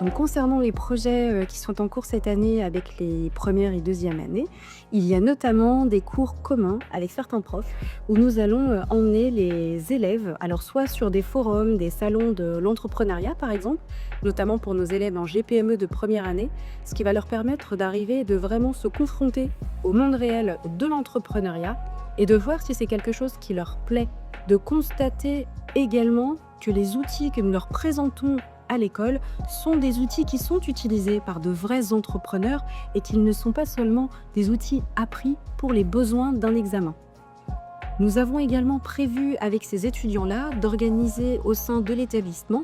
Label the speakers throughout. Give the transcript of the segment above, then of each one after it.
Speaker 1: Donc concernant les projets, qui sont en cours cette année avec les premières et deuxièmes années, il y a notamment des cours communs avec certains profs où nous allons, emmener les élèves, alors soit sur des forums, des salons de l'entrepreneuriat par exemple, notamment pour nos élèves en GPME de première année, ce qui va leur permettre d'arriver et de vraiment se confronter au monde réel de l'entrepreneuriat et de voir si c'est quelque chose qui leur plaît. De constater également que les outils que nous leur présentons à l'école sont des outils qui sont utilisés par de vrais entrepreneurs et qu'ils ne sont pas seulement des outils appris pour les besoins d'un examen. Nous avons également prévu avec ces étudiants-là d'organiser au sein de l'établissement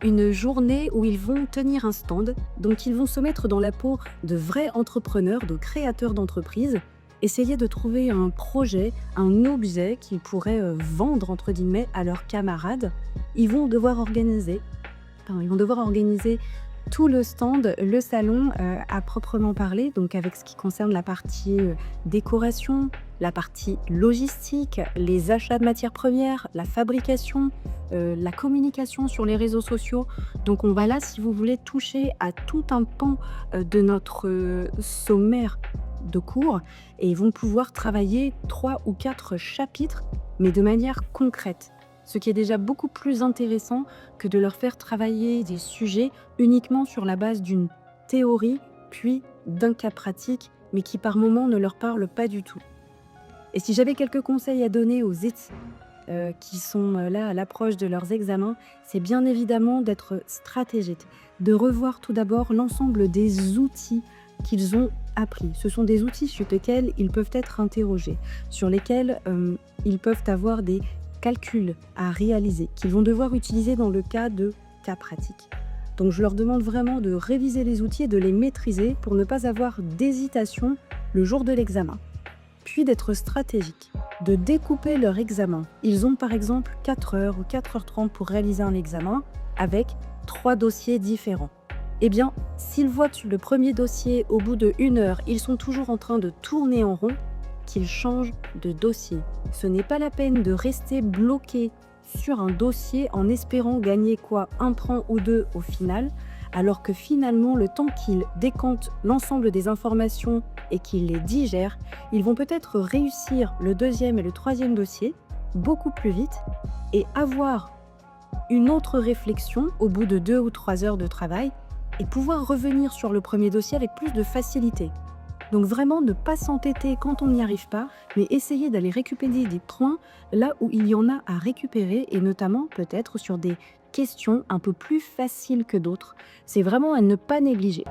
Speaker 1: une journée où ils vont tenir un stand. Donc ils vont se mettre dans la peau de vrais entrepreneurs, de créateurs d'entreprises, essayer de trouver un projet, un objet qu'ils pourraient vendre entre guillemets à leurs camarades. Ils vont devoir organiser ils vont devoir organiser tout le stand, le salon, à proprement parler, donc avec ce qui concerne la partie, décoration, la partie logistique, les achats de matières premières, la fabrication, la communication sur les réseaux sociaux. Donc on va là, si vous voulez, toucher à tout un pan, de notre, sommaire de cours et ils vont pouvoir travailler 3 ou 4 chapitres, mais de manière concrète. Ce qui est déjà beaucoup plus intéressant que de leur faire travailler des sujets uniquement sur la base d'une théorie, puis d'un cas pratique, mais qui par moments ne leur parle pas du tout. Et si j'avais quelques conseils à donner aux étudiants qui sont là à l'approche de leurs examens, c'est bien évidemment d'être stratégique, de revoir tout d'abord l'ensemble des outils qu'ils ont appris. Ce sont des outils sur lesquels ils peuvent être interrogés, sur lesquels ils peuvent avoir des calculs à réaliser, qu'ils vont devoir utiliser dans le cas de cas pratiques. Donc je leur demande vraiment de réviser les outils et de les maîtriser pour ne pas avoir d'hésitation le jour de l'examen. Puis d'être stratégique, de découper leur examen. Ils ont par exemple 4 heures ou 4h30 pour réaliser un examen avec 3 dossiers différents. Eh bien, s'ils voient que le premier dossier, au bout de 1 heure, ils sont toujours en train de tourner en rond, qu'ils changent de dossier. Ce n'est pas la peine de rester bloqué sur un dossier en espérant gagner quoi, un point ou deux au final, alors que finalement, le temps qu'ils décantent l'ensemble des informations et qu'ils les digèrent, ils vont peut-être réussir le deuxième et le troisième dossier beaucoup plus vite et avoir une autre réflexion au bout de 2 ou 3 heures de travail et pouvoir revenir sur le premier dossier avec plus de facilité. Donc vraiment ne pas s'entêter quand on n'y arrive pas, mais essayer d'aller récupérer des points là où il y en a à récupérer et notamment peut-être sur des questions un peu plus faciles que d'autres. C'est vraiment à ne pas négliger.